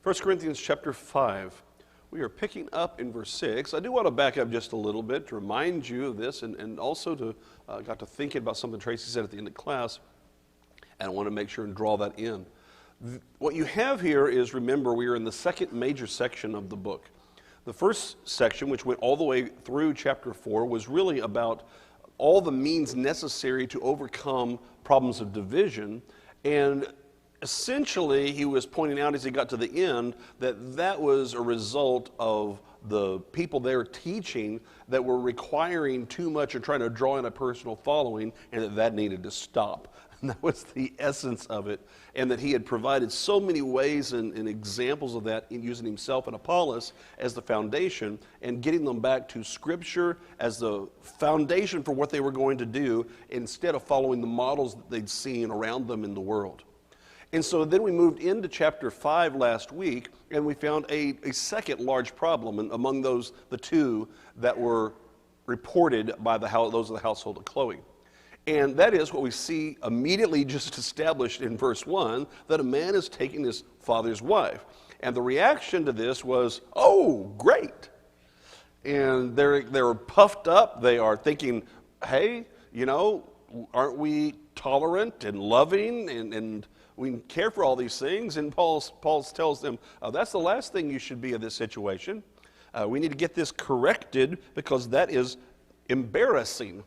1 Corinthians chapter 5. We are picking up in verse 6. I do want to back up just a little bit to remind you of this and also to got to thinking about something Tracy said at the end of class, and I want to make sure and draw that in. What you have here is, remember, we are in the second major section of the book. The first section, which went all the way through chapter 4, was really about all the means necessary to overcome problems of division, and essentially, he was pointing out as he got to the end that that was a result of the people there teaching that were requiring too much and trying to draw in a personal following, and that needed to stop. And that was the essence of it, and that he had provided so many ways and examples of that in using himself and Apollos as the foundation and getting them back to Scripture as the foundation for what they were going to do instead of following the models that they'd seen around them in the world. And so then we moved into chapter 5 last week, and we found a second large problem among those, the two that were reported by those of the household of Chloe. And that is what we see immediately just established in verse 1, that a man is taking his father's wife. And the reaction to this was, oh, great. And they're puffed up. They are thinking, hey, aren't we tolerant and loving and we care for all these things? And Paul tells them, that's the last thing you should be in this situation. We need to get this corrected because that is embarrassing,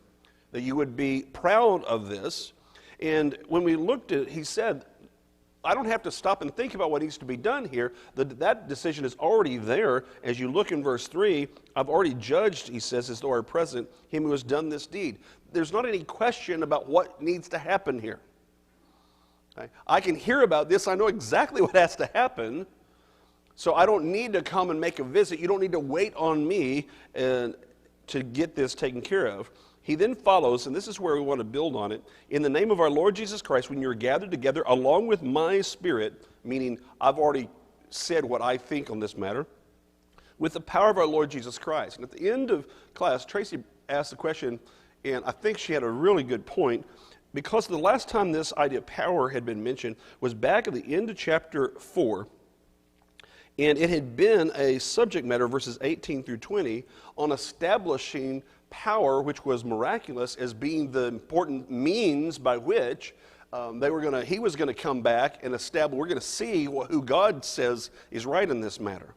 that you would be proud of this. And when we looked at it, he said, I don't have to stop and think about what needs to be done here. That decision is already there. As you look in verse 3, I've already judged, he says, as though I were present, him who has done this deed. There's not any question about what needs to happen here. I can hear about this. I know exactly what has to happen. So I don't need to come and make a visit. You don't need to wait on me to get this taken care of. He then follows, and this is where we want to build on it. In the name of our Lord Jesus Christ, when you're gathered together along with my spirit, meaning I've already said what I think on this matter, with the power of our Lord Jesus Christ. And at the end of class, Tracy asked the question, and I think she had a really good point, because the last time this idea of power had been mentioned was back at the end of chapter 4, and it had been a subject matter, verses 18 through 20, on establishing power, which was miraculous, as being the important means by which he was going to come back and establish. We're going to see who God says is right in this matter.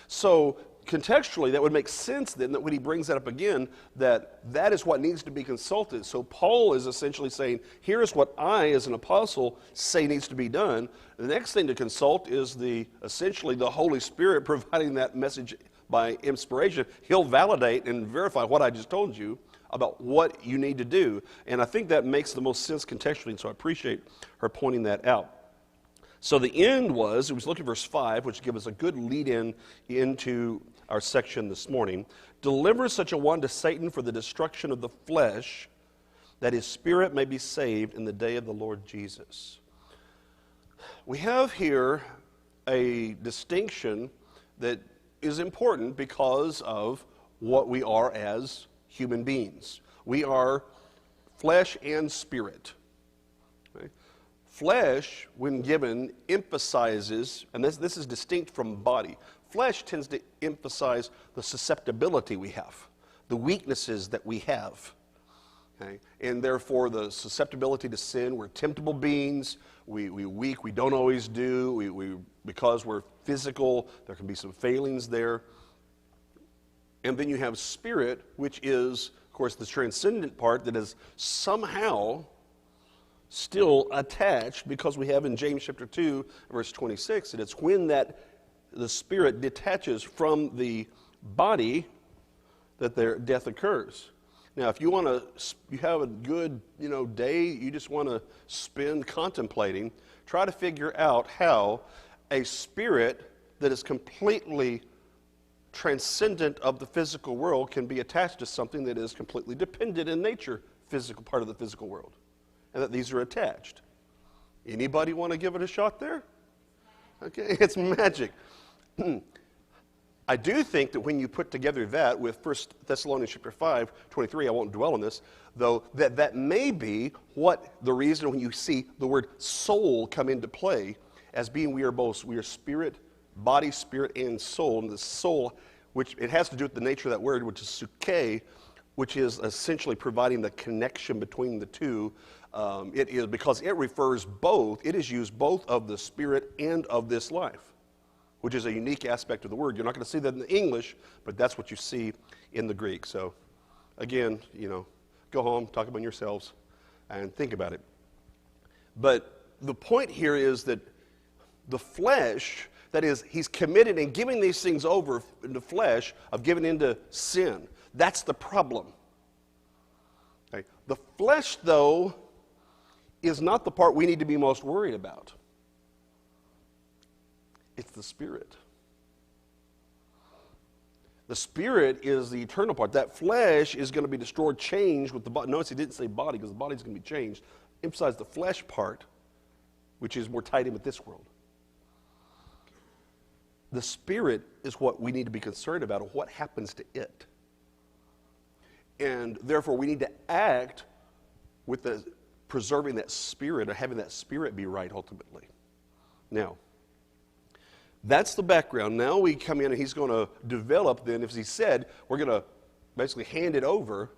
So contextually, that would make sense then that when he brings that up again, that is what needs to be consulted. So Paul is essentially saying, here's what I, as an apostle, say needs to be done. The next thing to consult is essentially the Holy Spirit providing that message by inspiration. He'll validate and verify what I just told you about what you need to do. And I think that makes the most sense contextually, and so I appreciate her pointing that out. So the end was look at verse 5, which gives us a good lead-in into our section this morning. Deliver such a one to Satan for the destruction of the flesh, that his spirit may be saved in the day of the Lord Jesus. We have here a distinction that is important because of what we are as human beings. We are flesh and spirit. Okay? Flesh, when given, emphasizes, and this is distinct from body. Flesh tends to emphasize the susceptibility we have, the weaknesses that we have. Okay? And therefore, the susceptibility to sin, we're temptable beings, we're weak, we don't always do, because we're physical, there can be some failings there. And then you have spirit, which is, of course, the transcendent part that is somehow still attached, because we have in James chapter 2, verse 26, that it's when the spirit detaches from the body that their death occurs. Now, if you have a good, day you just want to spend contemplating, try to figure out how a spirit that is completely transcendent of the physical world can be attached to something that is completely dependent in nature, physical part of the physical world, and that these are attached. Anybody want to give it a shot there? Okay, it's magic. I do think that when you put together that with 1 Thessalonians chapter 5, 23, I won't dwell on this, though, that may be what the reason when you see the word soul come into play as being we are spirit body, spirit, and soul. And the soul, which it has to do with the nature of that word, which is suke, which is essentially providing the connection between the two. It is because it refers both, it is used both of the spirit and of this life, which is a unique aspect of the word. You're not going to see that in the English, but that's what you see in the Greek. So again, go home, talk among yourselves, and think about it. But the point here is that the flesh, that is, he's committed in giving these things over in the flesh of giving into sin. That's the problem. Okay. The flesh, though, is not the part we need to be most worried about. It's the spirit. The spirit is the eternal part. That flesh is going to be destroyed, changed with the body. Notice he didn't say body because the body's going to be changed. Emphasize the flesh part, which is more tied in with this world. The spirit is what we need to be concerned about, or what happens to it. And therefore, we need to act with preserving that spirit, or having that spirit be right ultimately. Now, that's the background. Now we come in and he's going to develop then, as he said, we're going to basically hand it over.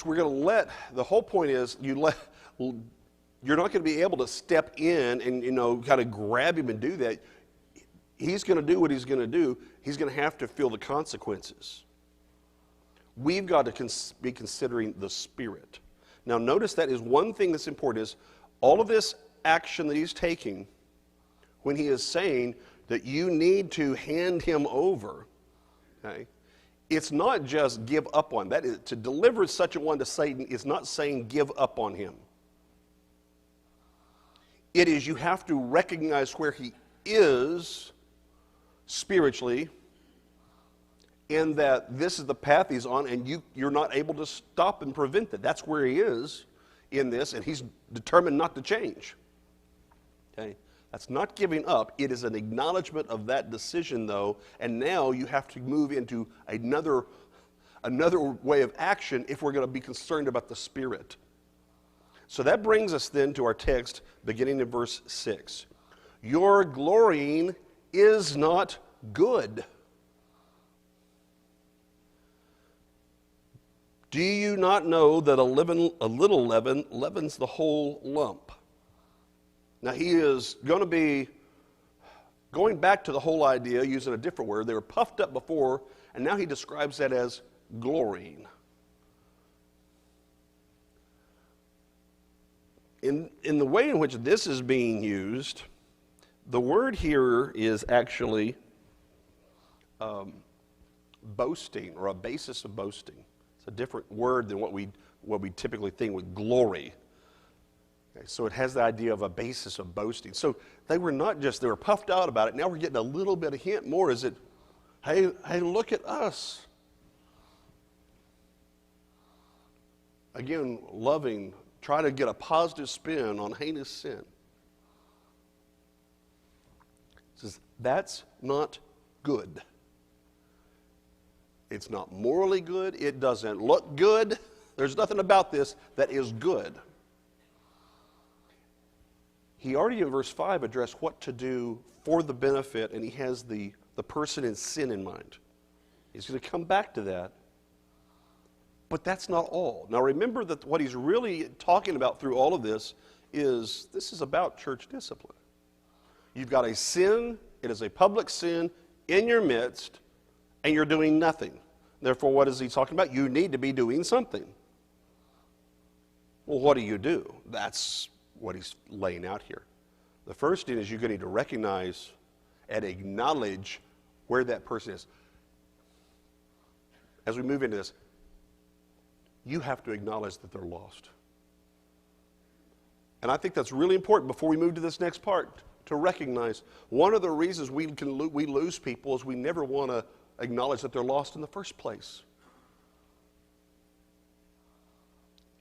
We're going to let, the whole point is you're not going to be able to step in and, kind of grab him and do that. He's going to do what he's going to do. He's going to have to feel the consequences. We've got to be considering the spirit. Now notice that is one thing that's important is all of this action that he's taking when he is saying that you need to hand him over, okay? It's not just give up on. That is, to deliver such a one to Satan is not saying give up on him. It is you have to recognize where he is spiritually, and that this is the path he's on, and you're not able to stop and prevent that. That's where he is in this, and he's determined not to change. Okay? That's not giving up. It is an acknowledgement of that decision, though, and now you have to move into another way of action if we're going to be concerned about the spirit. So that brings us then to our text beginning in verse 6. Your glorying is not good. Do you not know that a little leaven leavens the whole lump? Now he is going to be going back to the whole idea, using a different word. They were puffed up before, and now he describes that as glorying. In the way in which this is being used, the word here is actually boasting, or a basis of boasting. It's a different word than what we typically think with glory. Okay, so it has the idea of a basis of boasting. So they were puffed out about it. Now we're getting a little bit of hint more. Is it, hey, look at us. Again, loving, try to get a positive spin on heinous sin. It says, that's not good. It's not morally good. It doesn't look good. There's nothing about this that is good. He already in verse 5 addressed what to do for the benefit, and he has the person in sin in mind. He's going to come back to that. But that's not all. Now remember that what he's really talking about through all of this is about church discipline. You've got a sin, it is a public sin in your midst, and you're doing nothing. Therefore, what is he talking about? You need to be doing something. Well, what do? That's what he's laying out here. The first thing is you're going to need to recognize and acknowledge where that person is. As we move into this, you have to acknowledge that they're lost. And I think that's really important before we move to this next part, to recognize one of the reasons we lose people is we never want to acknowledge that they're lost in the first place.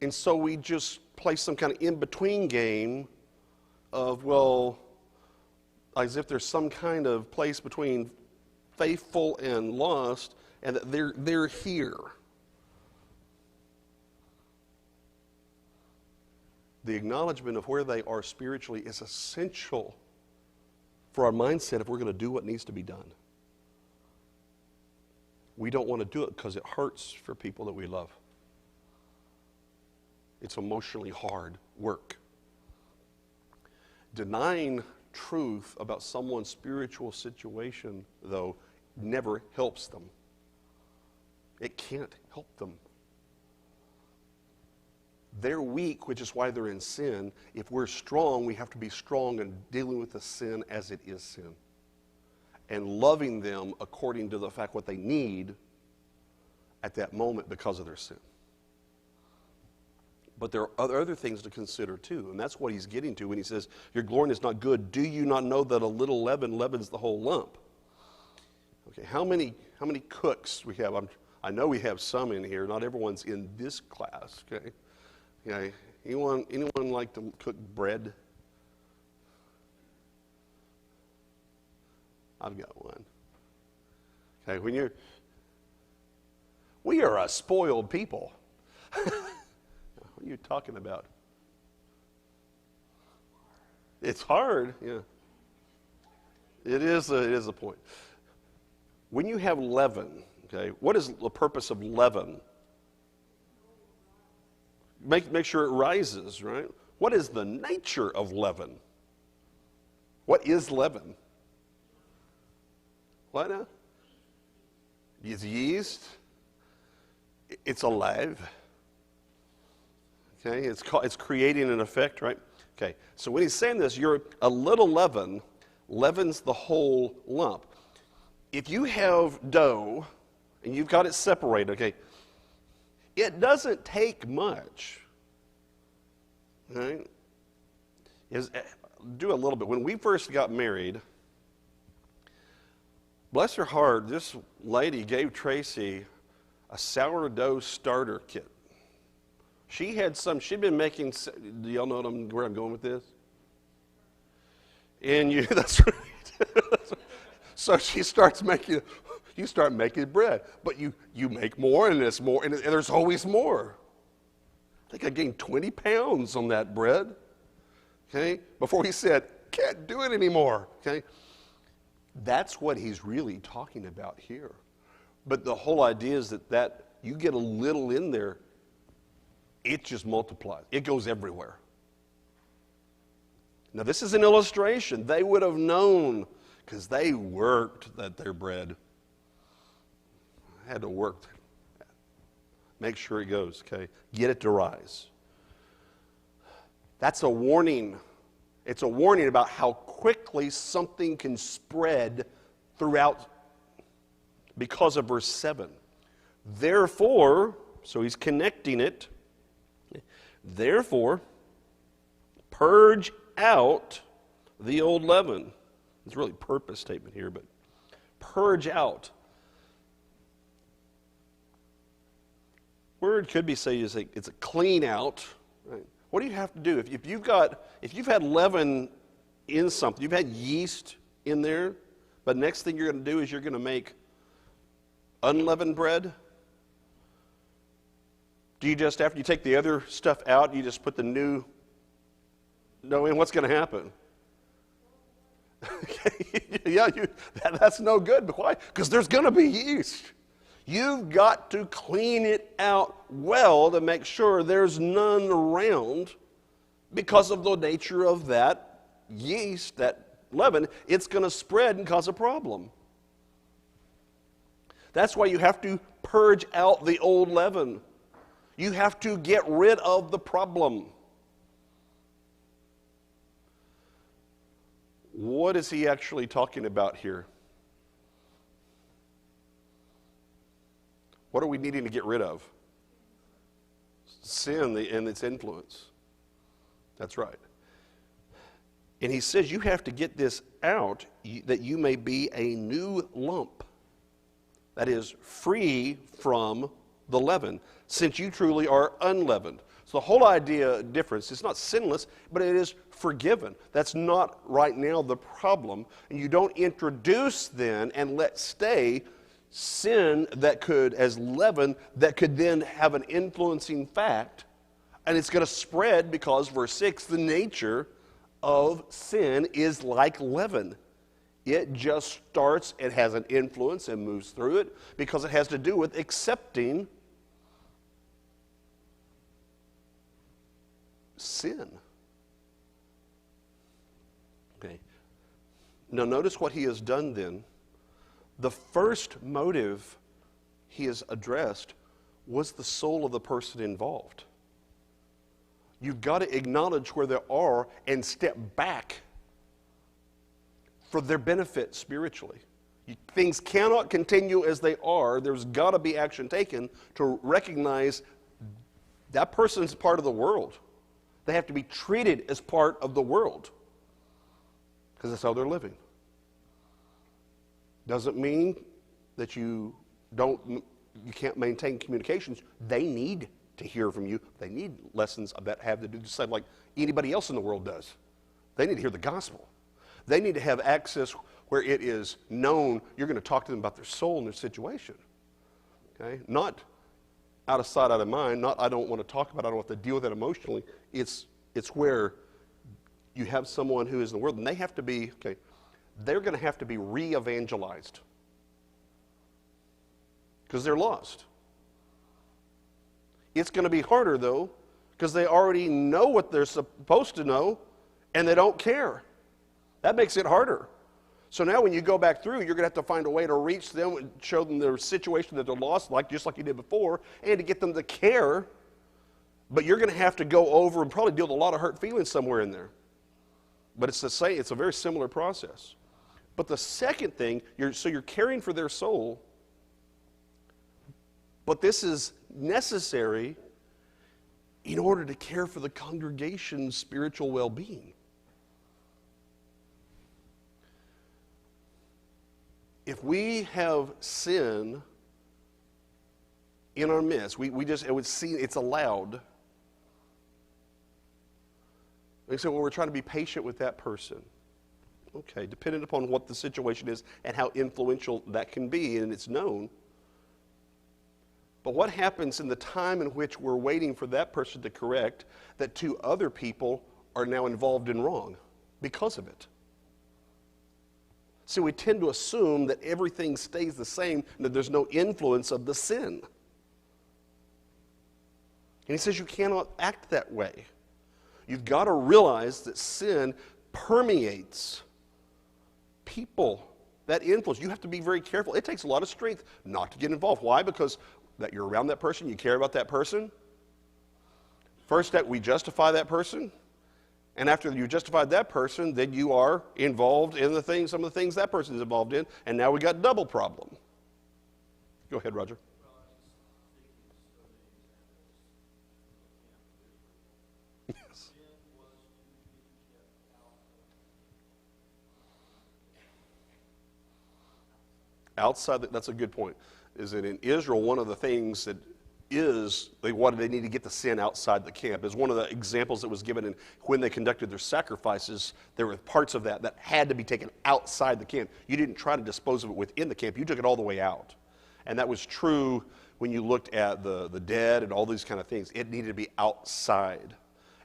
And so we just play some kind of in-between game of, well, as if there's some kind of place between faithful and lost, and that they're here. The acknowledgement of where they are spiritually is essential for our mindset if we're going to do what needs to be done. We don't want to do it because it hurts for people that we love. It's emotionally hard work. Denying truth about someone's spiritual situation, though, never helps them. It can't help them. They're weak, which is why they're in sin. If we're strong, we have to be strong in dealing with the sin as it is sin. And loving them according to the fact what they need at that moment because of their sin. But there are other things to consider too, and that's what he's getting to when he says, your glorying is not good. Do you not know that a little leaven leavens the whole lump? Okay, how many cooks we have? I know we have some in here. Not everyone's in this class, okay? Okay. Anyone like to cook bread? I've got one. Okay, we are a spoiled people. What are you talking about? It's hard, yeah. It is a point. When you have leaven, okay, what is the purpose of leaven? Make sure it rises, right? What is the nature of leaven? What is leaven? What now? It's yeast. It's alive. Okay, it's creating an effect, right? Okay, so when he's saying this, you're a little leaven leavens the whole lump. If you have dough and you've got it separated, okay, it doesn't take much. Right? Do a little bit. When we first got married, bless her heart, this lady gave Tracy a sourdough starter kit. She'd been making, do y'all know where I'm going with this? And that's right. So she starts making, you start making bread, but you make more and there's more, and there's always more. I think I gained 20 pounds on that bread, okay? Before he said, can't do it anymore, okay? That's what he's really talking about here. But the whole idea is that you get a little in there, it just multiplies. It goes everywhere. Now, this is an illustration. They would have known because they worked at their bread. Had to work. Make sure it goes, okay? Get it to rise. That's a warning. It's a warning about how quickly something can spread throughout because of verse 7. Therefore, so he's connecting it. Therefore, purge out the old leaven. It's really a purpose statement here, but purge out. Word could be say it's a clean out. Right? What do you have to do if you've had leaven in something, you've had yeast in there, but next thing you're going to do is you're going to make unleavened bread? Do you just, after you take the other stuff out, you just put the new dough in? What's going to happen? Yeah, that's no good. But why? Because there's going to be yeast. You've got to clean it out well to make sure there's none around because of the nature of that yeast, that leaven. It's going to spread and cause a problem. That's why you have to purge out the old leaven. You have to get rid of the problem. What is he actually talking about here? What are we needing to get rid of? Sin and its influence. That's right. And he says you have to get this out that you may be a new lump. That is, free from the leaven, since you truly are unleavened. So the whole idea difference, it's not sinless, but it is forgiven. That's not right now the problem. And you don't introduce then and let stay sin that could, as leaven, that could then have an influencing fact, and it's going to spread because, verse 6, the nature of sin is like leaven. It just starts, it has an influence and moves through it because it has to do with accepting sin. Okay. Now notice what he has done then. The first motive he has addressed was the soul of the person involved. You've got to acknowledge where they are and step back for their benefit spiritually. Things cannot continue as they are. There's got to be action taken to recognize that person's part of the world. They have to be treated as part of the world because that's how they're living. Doesn't mean that you can't maintain communications. They need to hear from you. They need lessons that have to do just like anybody else in the world does. They need to hear the gospel. They need to have access where it is known you're going to talk to them about their soul and their situation. Okay? Not out of sight, out of mind. Not I don't want to talk about it, I don't want to deal with it emotionally. It's where you have someone who is in the world and they have to be, they're going to have to be re-evangelized because they're lost. It's going to be harder, though, because they already know what they're supposed to know, and they don't care. That makes it harder. So now when you go back through, you're going to have to find a way to reach them and show them their situation that they're lost, just like you did before, and to get them to care. But you're going to have to go over and probably deal with a lot of hurt feelings somewhere in there. But it's a very similar process. But the second thing, you're caring for their soul, but this is necessary in order to care for the congregation's spiritual well-being. If we have sin in our midst, it would seem it's allowed. They say, well, we're trying to be patient with that person. Okay, depending upon what the situation is and how influential that can be, and it's known. But what happens in the time in which we're waiting for that person to correct that two other people are now involved in wrong because of it? So we tend to assume that everything stays the same and that there's no influence of the sin. And he says you cannot act that way. You've got to realize that sin permeates people, that influence. You have to be very careful. It takes a lot of strength not to get involved. Why? Because that you're around that person, you care about that person. First, that we justify that person. And after you justified that person, then you are involved in some of the things that person is involved in, and now we got double problem. Go ahead, Roger. Yes. Outside, that's a good point. Is that in Israel, one of the things that they need to get the sin outside the camp. Is one of the examples that was given in when they conducted their sacrifices. There were parts of that had to be taken outside the camp. You didn't try to dispose of it within the camp. You took it all the way out. And that was true when you looked at the dead and all these kind of things. It needed to be outside.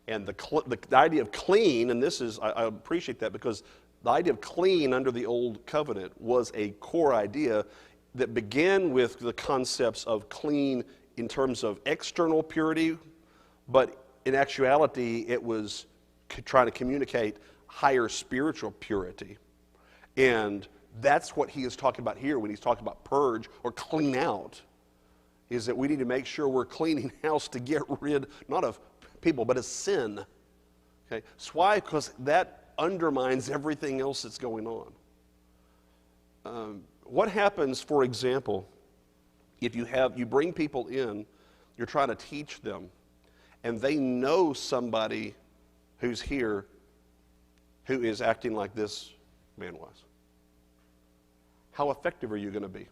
And the idea of clean, and I appreciate that because the idea of clean under the old covenant was a core idea that began with the concepts of clean in terms of external purity, but in actuality, it was trying to communicate higher spiritual purity. And that's what he is talking about here when he's talking about purge or clean out, is that we need to make sure we're cleaning house to get rid, not of people, but of sin. Okay? So why? Because that undermines everything else that's going on. What happens, for example, if you bring people in, you're trying to teach them, and they know somebody who's here who is acting like this man was? How effective are you going to be?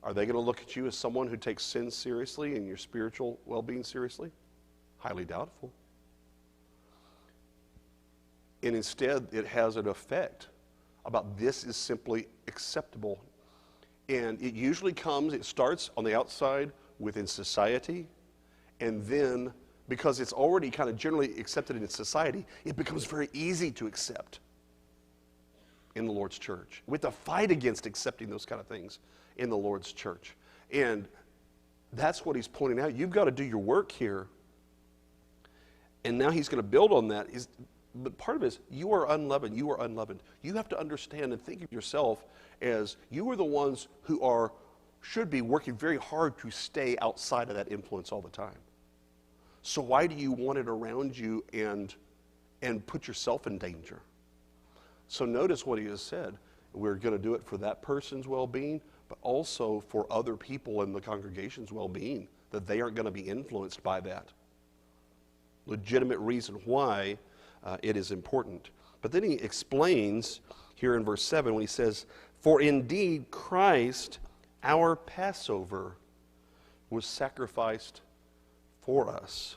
Are they going to look at you as someone who takes sin seriously and your spiritual well-being seriously? Highly doubtful. And instead, it has an effect about this is simply acceptable. And it starts on the outside within society, and then because it's already kind of generally accepted in society, it becomes very easy to accept. in the Lord's church. We have to fight against accepting those kind of things in the Lord's church. And that's what he's pointing out. You've got to do your work here. And now he's going to build on that. But part of it is you are unleavened. You are unleavened. You have to understand and think of yourself as you are the ones who should be working very hard to stay outside of that influence all the time. So why do you want it around you and put yourself in danger? So notice what he has said. We're going to do it for that person's well-being, but also for other people in the congregation's well-being, that they aren't going to be influenced by that. Legitimate reason why it is important. But then he explains here in verse 7 when he says, "For indeed Christ, our Passover, was sacrificed for us."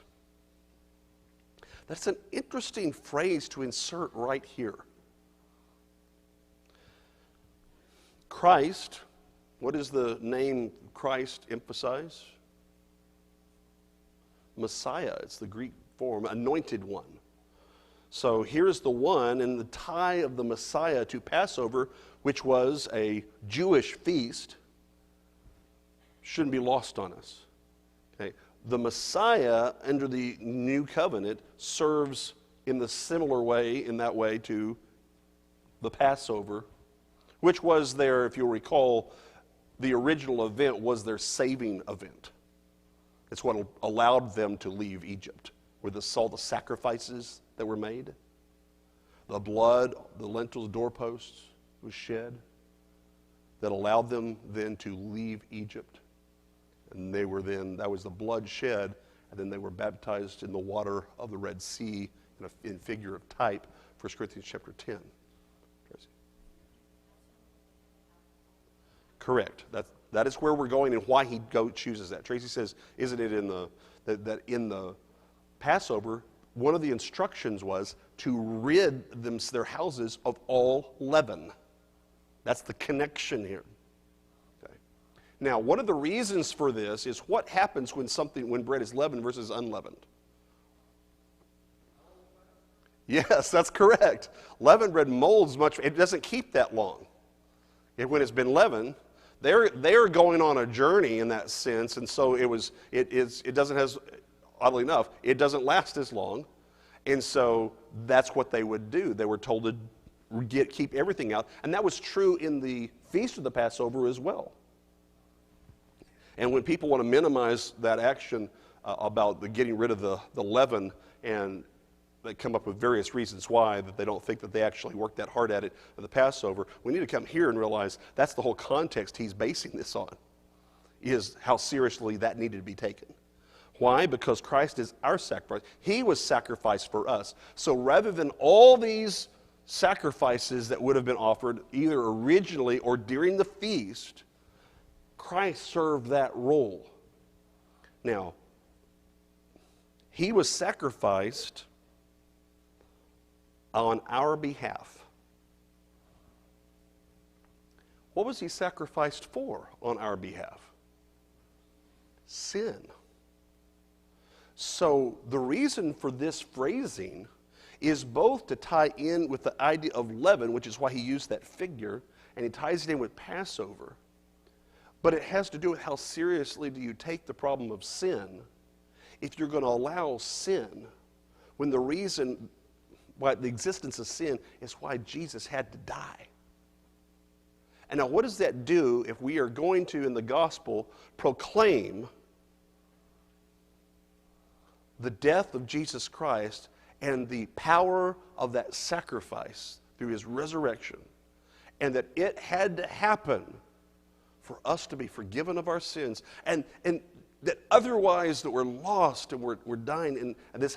That's an interesting phrase to insert right here. Christ, what does the name Christ emphasize? Messiah, it's the Greek form, anointed one. So here's the one, and the tie of the Messiah to Passover, which was a Jewish feast, shouldn't be lost on us. Okay. The Messiah under the new covenant serves in the similar way, in that way, to the Passover, which was their, if you'll recall, the original event was their saving event. It's what allowed them to leave Egypt, where they saw the sacrifices that were made. The blood, the lintels, doorposts was shed that allowed them then to leave Egypt. And they were then, that was the blood shed, and then they were baptized in the water of the Red Sea in figure of type, 1 Corinthians chapter 10. Correct. That is where we're going and why he chooses that. Tracy says, isn't it in that in the Passover, one of the instructions was to rid their houses of all leaven. That's the connection here. Okay. Now, one of the reasons for this is what happens when bread is leavened versus unleavened. Yes, that's correct. Leavened bread molds much. It doesn't keep that long. When it's been leavened, they're going on a journey in that sense, and so it doesn't have, oddly enough, it doesn't last as long, and so that's what they would do. They were told to keep everything out, and that was true in the Feast of the Passover as well. And when people want to minimize that action about the getting rid of the leaven, and they come up with various reasons why, that they don't think that they actually worked that hard at it for the Passover, we need to come here and realize that's the whole context he's basing this on, is how seriously that needed to be taken. Why? Because Christ is our sacrifice. He was sacrificed for us. So rather than all these sacrifices that would have been offered either originally or during the feast, Christ served that role. Now, he was sacrificed on our behalf. What was he sacrificed for on our behalf? Sin. So the reason for this phrasing is both to tie in with the idea of leaven, which is why he used that figure, and he ties it in with Passover. But it has to do with how seriously do you take the problem of sin if you're going to allow sin when the reason why the existence of sin is why Jesus had to die. And now what does that do if we are going to, in the gospel, proclaim the death of Jesus Christ and the power of that sacrifice through his resurrection, and that it had to happen for us to be forgiven of our sins, and that otherwise that we're lost and we're dying, and this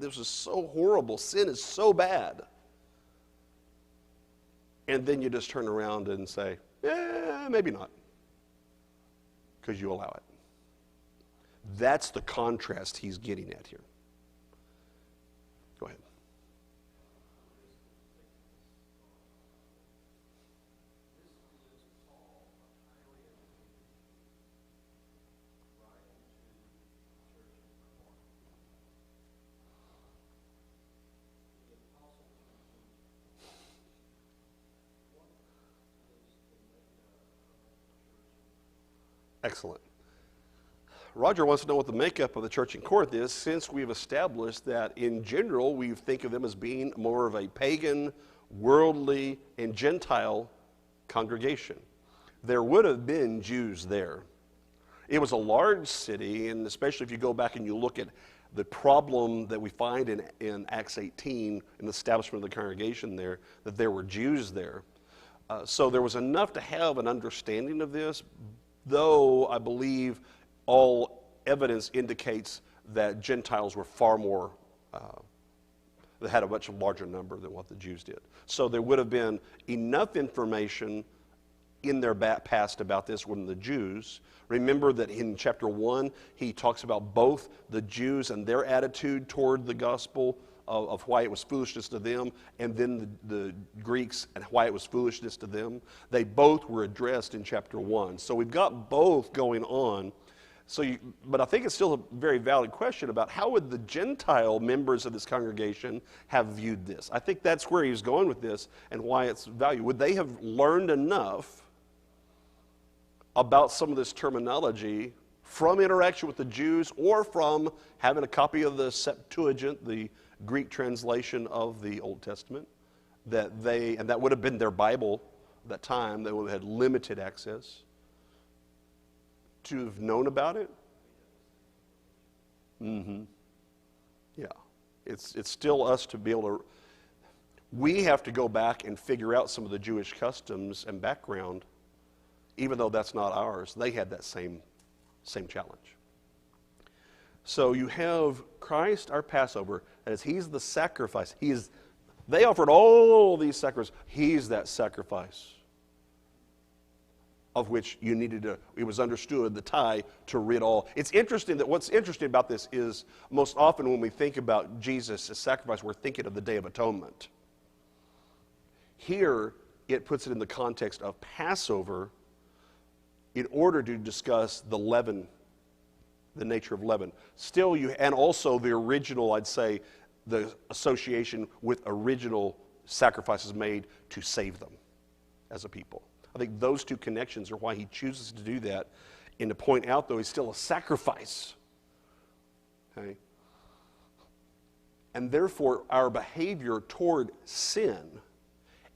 is so horrible, sin is so bad. And then you just turn around and say, maybe not, because you allow it. That's the contrast he's getting at here. Go ahead. Excellent. Roger wants to know what the makeup of the church in Corinth is, since we've established that in general we think of them as being more of a pagan, worldly, and Gentile congregation. There would have been Jews there. It was a large city, and especially if you go back and you look at the problem that we find in Acts 18, in the establishment of the congregation there, that there were Jews there. So there was enough to have an understanding of this, though I believe all evidence indicates that Gentiles were far more, that had a much larger number than what the Jews did. So there would have been enough information in their past about this when the Jews. Remember that in chapter 1, he talks about both the Jews and their attitude toward the gospel of why it was foolishness to them, and then the Greeks and why it was foolishness to them. They both were addressed in chapter 1. So we've got both going on. But I think it's still a very valid question about how would the Gentile members of this congregation have viewed this. I think that's where he was going with this and why it's valuable. Would they have learned enough about some of this terminology from interaction with the Jews or from having a copy of the Septuagint, the Greek translation of the Old Testament, and that would have been their Bible at that time, they would have had limited access, to have known about it? Yeah. It's still us to be able to, we have to go back and figure out some of the Jewish customs and background, even though that's not ours. They had that same challenge. So you have Christ, our Passover, as he's the sacrifice. They offered all these sacrifices. He's that sacrifice of which you needed to, it was understood, the tie to rid all. It's interesting that what's interesting about this is most often when we think about Jesus as sacrifice, we're thinking of the Day of Atonement. Here, it puts it in the context of Passover in order to discuss the leaven, the nature of leaven. Still, and also the original, I'd say, the association with original sacrifices made to save them as a people. I think those two connections are why he chooses to do that, and to point out, though, he's still a sacrifice. Okay? And therefore, our behavior toward sin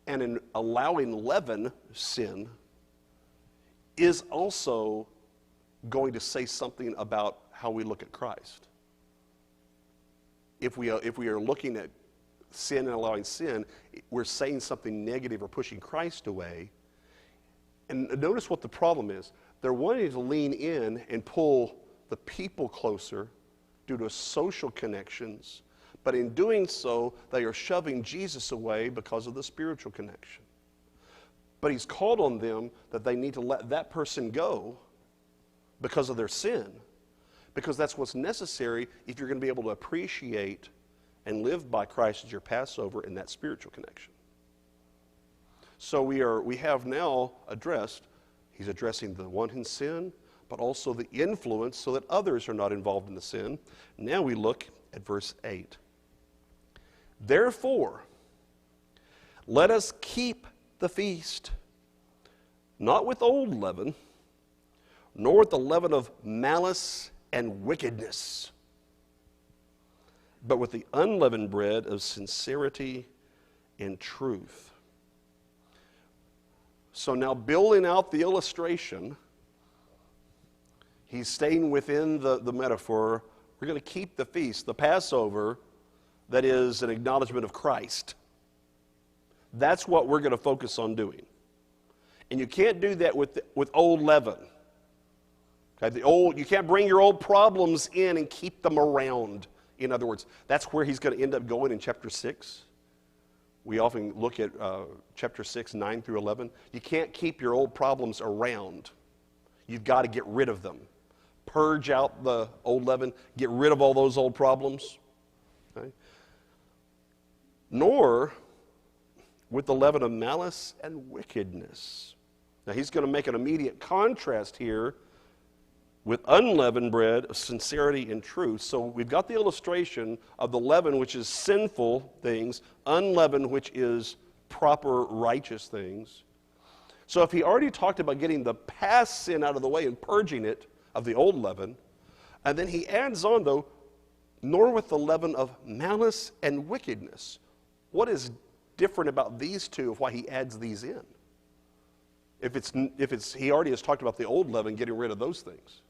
and in allowing leaven, sin, is also going to say something about how we look at Christ. If we are looking at sin and allowing sin, we're saying something negative or pushing Christ away. And notice what the problem is. They're wanting to lean in and pull the people closer due to social connections, but in doing so, they are shoving Jesus away because of the spiritual connection. But he's called on them that they need to let that person go because of their sin, because that's what's necessary if you're going to be able to appreciate and live by Christ as your Passover in that spiritual connection. So we have now addressed, he's addressing the one in sin, but also the influence so that others are not involved in the sin. Now we look at verse 8. Therefore, let us keep the feast, not with old leaven, nor with the leaven of malice and wickedness, but with the unleavened bread of sincerity and truth. So now, building out the illustration, he's staying within the metaphor. We're going to keep the feast, the Passover, that is an acknowledgement of Christ. That's what we're going to focus on doing. And you can't do that with old leaven. Okay, you can't bring your old problems in and keep them around. In other words, that's where he's going to end up going in chapter 6. We often look at chapter 6, 9 through 11. You can't keep your old problems around. You've got to get rid of them. Purge out the old leaven. Get rid of all those old problems. Okay? Nor with the leaven of malice and wickedness. Now he's going to make an immediate contrast here with unleavened bread of sincerity and truth. So we've got the illustration of the leaven, which is sinful things, unleavened, which is proper righteous things. So if he already talked about getting the past sin out of the way and purging it of the old leaven, and then he adds on, though, nor with the leaven of malice and wickedness. What is different about these two of why he adds these in? If it's he already has talked about the old leaven, getting rid of those things.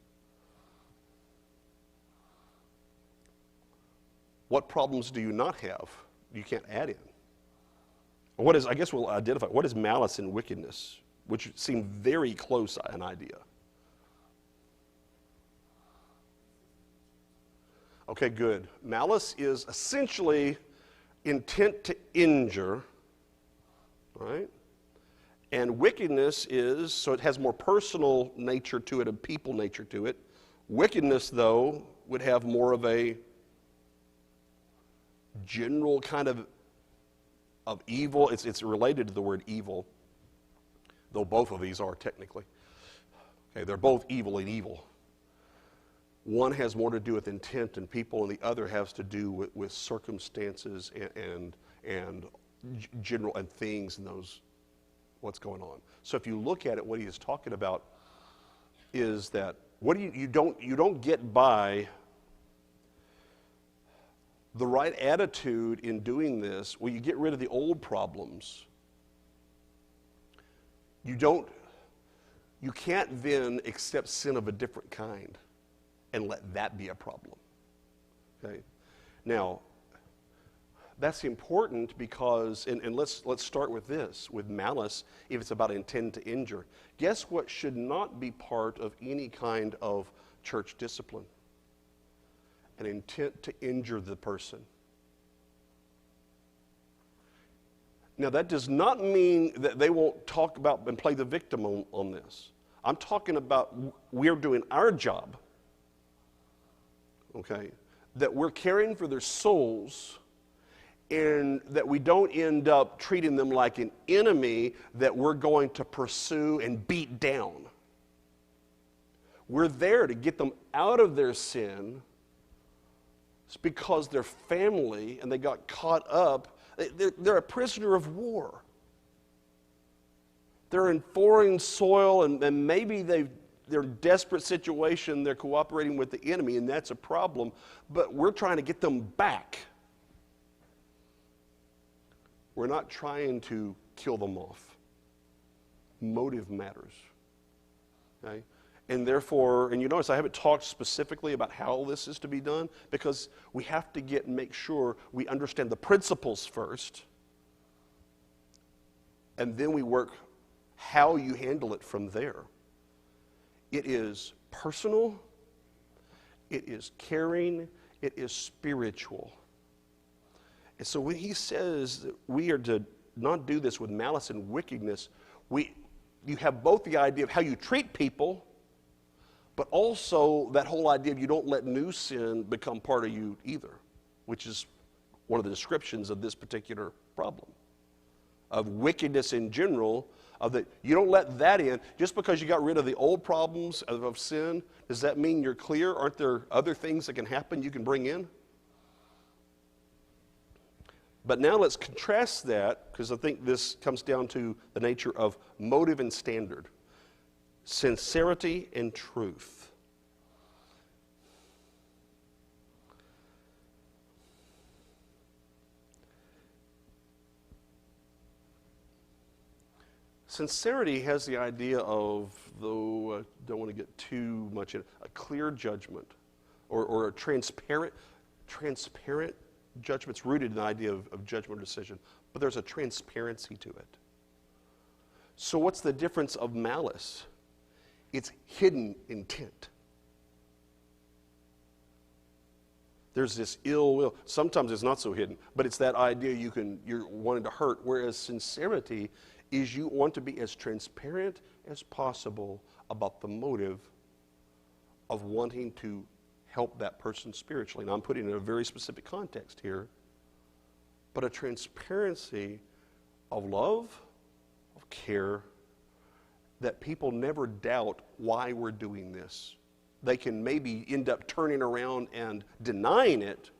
What problems do you not have? You can't add in. What is, I guess we'll identify, what is malice and wickedness? Which seem very close an idea. Okay, good. Malice is essentially intent to injure, right? And wickedness is, so it has more personal nature to it and people nature to it. Wickedness, though, would have more of a general kind of evil. It's related to the word evil, though both of these are technically. Okay, they're both evil and evil. One has more to do with intent and people, and the other has to do with circumstances and general and things and those, what's going on. So if you look at it, what he is talking about is that what do you don't get by the right attitude in doing this. Well, you get rid of the old problems. You can't then accept sin of a different kind and let that be a problem. Okay? Now, that's important because, and let's start with this, with malice, if it's about intent to injure. Guess what should not be part of any kind of church discipline? An intent to injure the person. Now, that does not mean that they won't talk about and play the victim on this. I'm talking about we're doing our job, okay, that we're caring for their souls and that we don't end up treating them like an enemy that we're going to pursue and beat down. We're there to get them out of their sin. It's because they're family and they got caught up. They're a prisoner of war. They're in foreign soil and maybe they're in a desperate situation. They're cooperating with the enemy and that's a problem. But we're trying to get them back. We're not trying to kill them off. Motive matters. Okay? And therefore, and you notice I haven't talked specifically about how this is to be done because we have to make sure we understand the principles first, and then we work how you handle it from there. It is personal, it is caring, it is spiritual. And so when he says that we are to not do this with malice and wickedness, you have both the idea of how you treat people, but also that whole idea of you don't let new sin become part of you either, which is one of the descriptions of this particular problem, of wickedness in general, of that you don't let that in. Just because you got rid of the old problems of sin, does that mean you're clear? Aren't there other things that can happen you can bring in? But now let's contrast that, because I think this comes down to the nature of motive and standard. Sincerity and truth. Sincerity has the idea of, though I don't want to get too much in it, a clear judgment or a transparent judgment's rooted in the idea of judgment or decision, but there's a transparency to it. So what's the difference of malice? It's hidden intent. There's this ill will. Sometimes it's not so hidden, but it's that idea you're wanting to hurt, whereas sincerity is you want to be as transparent as possible about the motive of wanting to help that person spiritually. Now I'm putting it in a very specific context here, but a transparency of love, of care, that people never doubt why we're doing this. They can maybe end up turning around and denying it,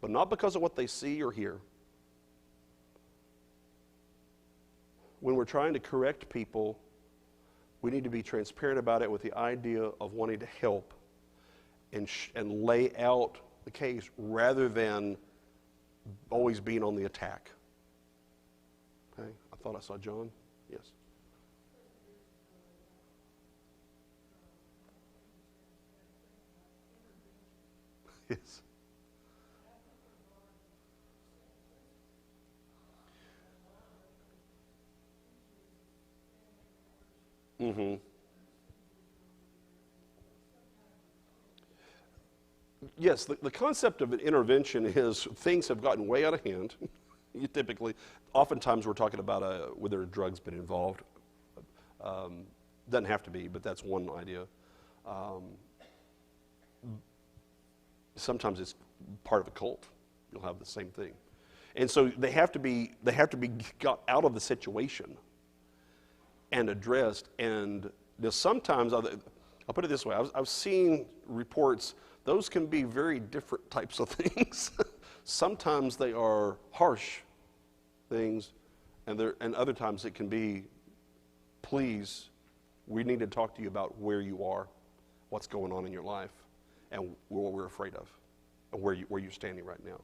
but not because of what they see or hear. When we're trying to correct people, We need to be transparent about it with the idea of wanting to help and lay out the case rather than always being on the attack. Okay, I thought I saw John. Yes. Yes. Mm-hmm. Yes, the concept of an intervention is things have gotten way out of hand. You typically, oftentimes we're talking about whether drugs been involved. Doesn't have to be, but that's one idea. Sometimes it's part of a cult. You'll have the same thing, and so they have to be got out of the situation and addressed. And sometimes I'll put it this way: I've seen reports. Those can be very different types of things. Sometimes they are harsh things, and other times it can be, please, we need to talk to you about where you are, what's going on in your life, and what we're afraid of, and where you're standing right now.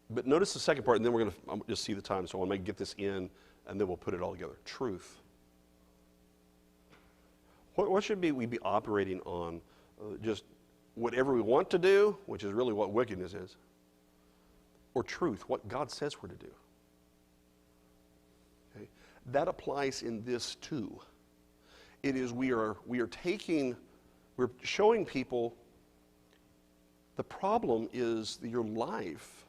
But notice the second part, and then I'm just see the time, so I want to get this in, and then we'll put it all together. Truth. What should we be operating on? Just whatever we want to do, which is really what wickedness is, or truth, what God says we're to do. Okay? That applies in this too. It is we're showing people the problem is your life.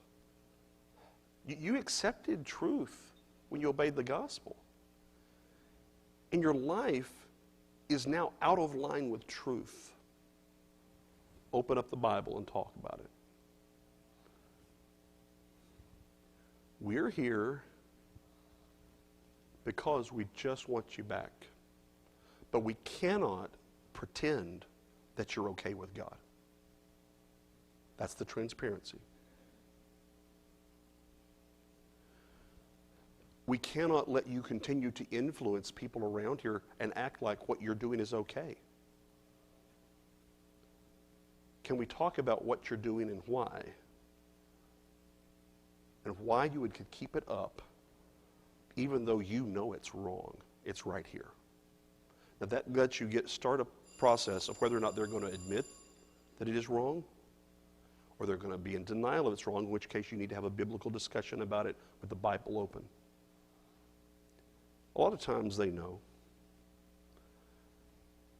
You accepted truth when you obeyed the gospel, and your life is now out of line with truth. Open up the Bible and talk about it. We're here because we just want you back. But we cannot pretend that you're okay with God. That's the transparency. We cannot let you continue to influence people around here and act like what you're doing is okay. Can we talk about what you're doing and why? And why you could keep it up even though you know it's wrong. It's right here. Now that lets you start a process of whether or not they're going to admit that it is wrong, or they're going to be in denial of it's wrong, in which case you need to have a biblical discussion about it with the Bible open. A lot of times they know.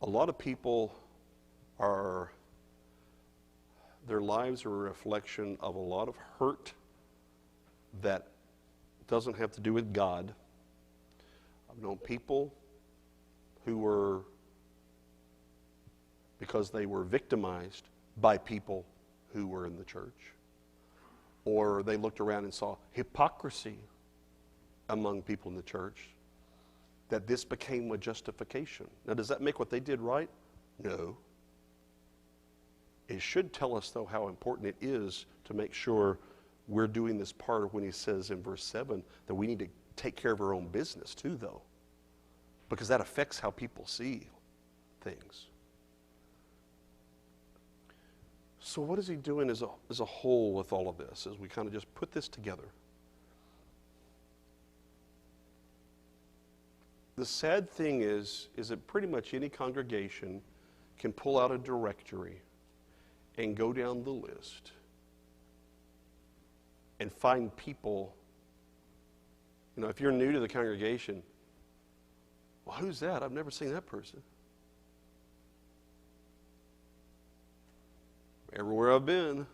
A lot of people their lives are a reflection of a lot of hurt that doesn't have to do with God. I've known people who were, because they were victimized by people who were in the church, or they looked around and saw hypocrisy among people in the church, that this became a justification. Now, does that make what they did right? No. It should tell us, though, how important it is to make sure we're doing this part of when he says in verse 7 that we need to take care of our own business too, though, because that affects how people see things. So what is he doing as a whole with all of this, as we kind of just put this together? The sad thing is that pretty much any congregation can pull out a directory and go down the list and find people. If you're new to the congregation, well, who's that? I've never seen that person. Everywhere I've been,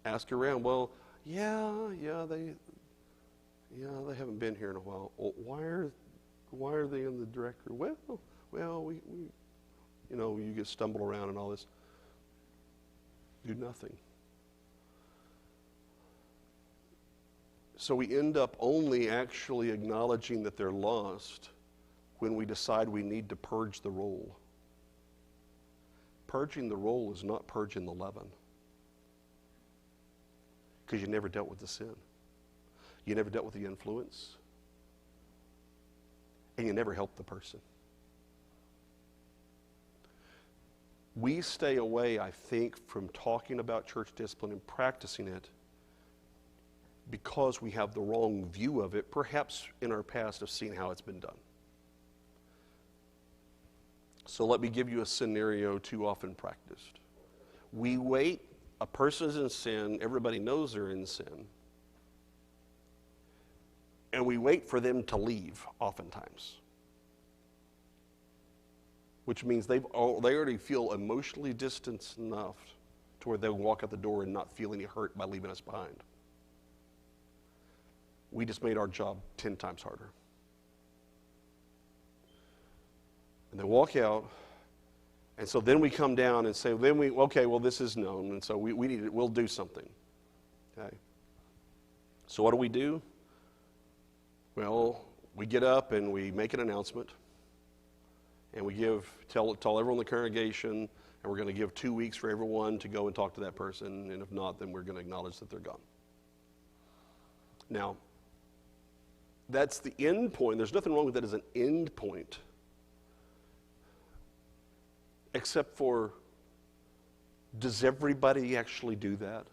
ask around. Well, they haven't been here in a while. Well, why are they in the directory? Well, we you get stumbled around and all this. Do nothing. So we end up only actually acknowledging that they're lost when we decide we need to purge the roll. Purging the roll is not purging the leaven, because you never dealt with the sin. You never dealt with the influence. and you never help the person. We stay away, I think, from talking about church discipline and practicing it because we have the wrong view of it, perhaps in our past of seeing how it's been done. So let me give you a scenario too often practiced. We wait, a person is in sin, everybody knows they're in sin, and we wait for them to leave oftentimes. Which means they already feel emotionally distanced enough to where they'll walk out the door and not feel any hurt by leaving us behind. We just made our job 10 times harder. And they walk out, and so then we come down and say, okay, well, this is known, and so we'll do something. Okay. So what do? Well, we get up and we make an announcement. And we tell everyone in the congregation, and we're going to give 2 weeks for everyone to go and talk to that person, and if not, then we're going to acknowledge that they're gone. Now, that's the end point. There's nothing wrong with that as an end point, except for, does everybody actually do that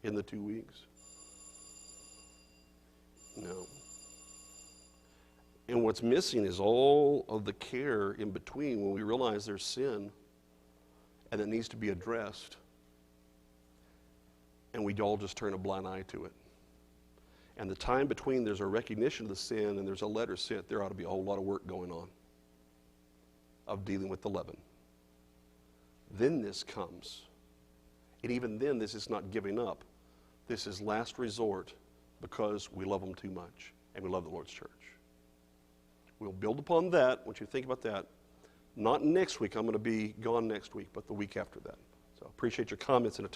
in the 2 weeks? No. And what's missing is all of the care in between when we realize there's sin and it needs to be addressed. And we all just turn a blind eye to it. And the time between there's a recognition of the sin and there's a letter sent, there ought to be a whole lot of work going on of dealing with the leaven. Then this comes. And even then, this is not giving up. This is last resort because we love them too much and we love the Lord's church. We'll build upon that. Once you think about that, not next week. I'm going to be gone next week, but the week after that. So appreciate your comments and attention.